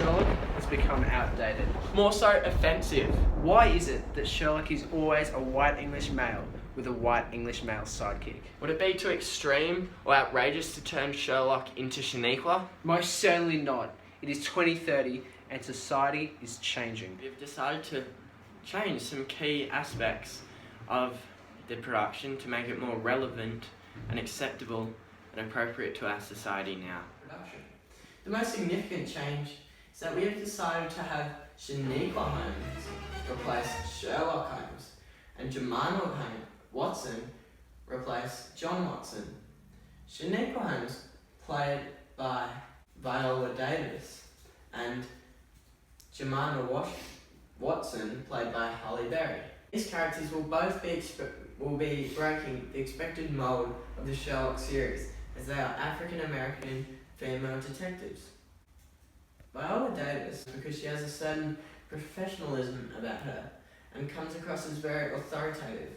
Sherlock has become outdated? More so offensive. Why is it that Sherlock is always a white English male with a white English male sidekick? Would it be too extreme or outrageous to turn Sherlock into Shaniqua? Most certainly not. It is 2030 and society is changing. We've decided to change some key aspects of the production to make it more relevant and acceptable and appropriate to our society now. The most significant change is that we have decided to have Shaniqua Holmes replace Sherlock Holmes and Jemima Watson replace John Watson. Shaniqua Holmes, played by Viola Davis, and Jemima Watson, played by Halle Berry. These characters will both be breaking the expected mould of the Sherlock series, as they are African American female detectives. Viola Davis, because she has a certain professionalism about her and comes across as very authoritative,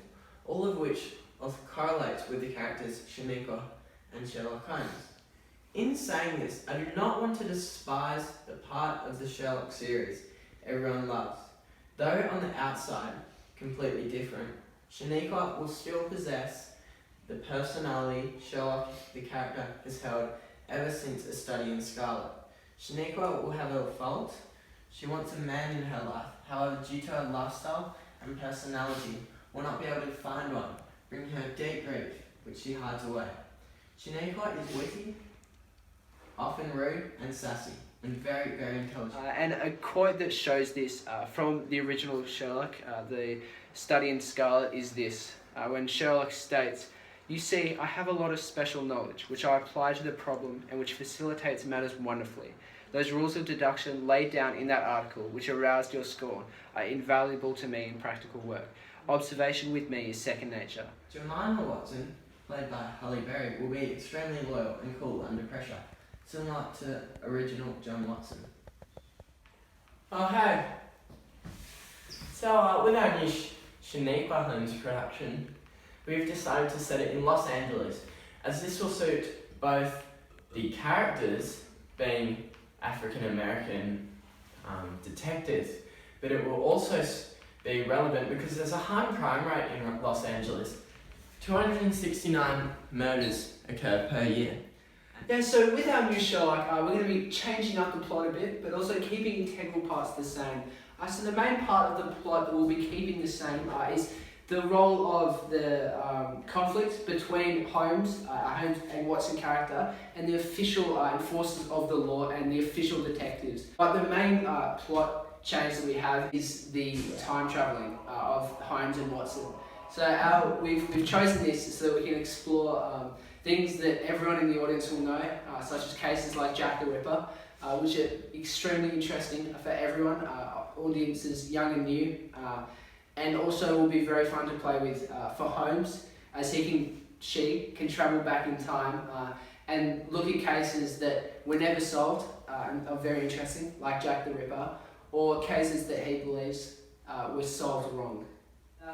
all of which correlates with the characters Shaniqua and Sherlock Holmes. In saying this, I do not want to despise the part of the Sherlock series everyone loves. Though on the outside completely different, Shaniqua will still possess the personality Sherlock the character has held ever since A Study in Scarlet. Shaniqua will have a fault. She wants a man in her life. However, due to her lifestyle and personality, will not be able to find one, bringing her deep grief, which she hides away. Shaniqua is witty, often rude and sassy, and very, very intelligent. And a quote that shows this from the original Sherlock, The Study in Scarlet, is this, when Sherlock states, "You see, I have a lot of special knowledge, which I apply to the problem and which facilitates matters wonderfully. Those rules of deduction laid down in that article, which aroused your scorn, are invaluable to me in practical work. Observation with me is second nature." Jemima Watson, played by Halle Berry, will be extremely loyal and cool under pressure, similar to original John Watson. Oh hey! So with our new Shaniqua Holmes production, we've decided to set it in Los Angeles, as this will suit both the characters being African American detectives, but it will also be relevant because there's a high crime rate in Los Angeles. 269 murders occur per year. Yeah, so with our new Sherlock, we're going to be changing up the plot a bit, but also keeping integral parts the same. So the main part of the plot that we'll be keeping the same is the role of the conflict between Holmes and Watson character and the official enforcers of the law and the official detectives. But the main plot change that we have is the time travelling of Holmes and Watson. So we've chosen this so that we can explore things that everyone in the audience will know, such as cases like Jack the Ripper, which are extremely interesting for everyone, audiences young and new. And also will be very fun to play with for Holmes, as she can travel back in time and look at cases that were never solved and are very interesting, like Jack the Ripper, or cases that he believes were solved wrong.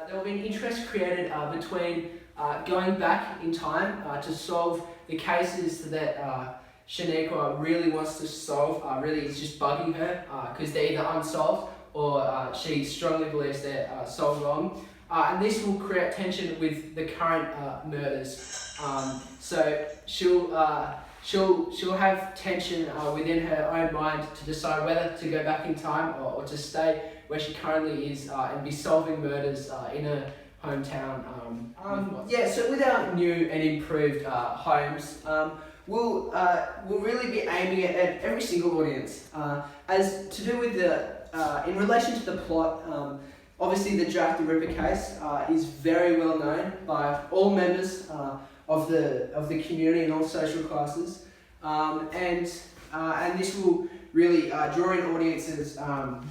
There will be an interest created between going back in time to solve the cases that Shaniqua really wants to solve, really is just bugging her because they're either unsolved or she strongly believes they're solved wrong. And this will create tension with the current murders. So she'll have tension within her own mind to decide whether to go back in time or to stay where she currently is and be solving murders in her hometown. So with our new and improved Holmes, we'll really be aiming it at every single audience. As to do with in relation to the plot, obviously the Jack the Ripper case is very well known by all members of the community and all social classes, and this will really draw in audiences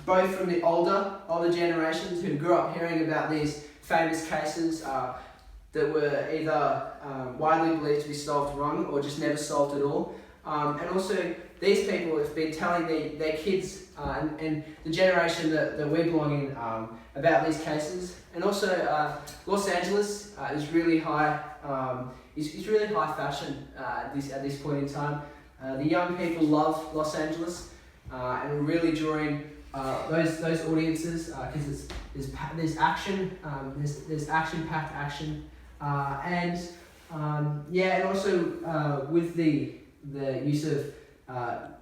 both from the older generations who grew up hearing about these famous cases that were either widely believed to be solved wrong or just never solved at all, and also these people have been telling their kids and the generation that we belong in about these cases. And also Los Angeles is really high really high fashion at this point in time. The young people love Los Angeles. and we're really drawing those audiences because there's action, there's action-packed action, and also with the use of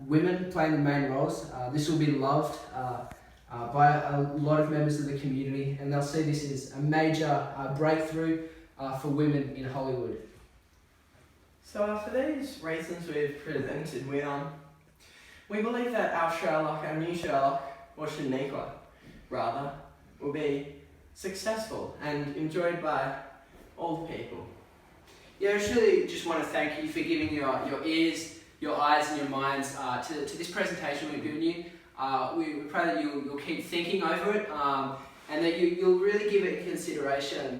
women playing the main roles, this will be loved by a lot of members of the community, and they'll see this as a major breakthrough for women in Hollywood. So for these reasons we've presented, we believe that our new Sherlock, or Shaniqua rather, will be successful and enjoyed by all people. Yeah, I really just want to thank you for giving your ears, your eyes and your minds to this presentation we've given you. We pray that you'll keep thinking over it and that you'll really give it consideration.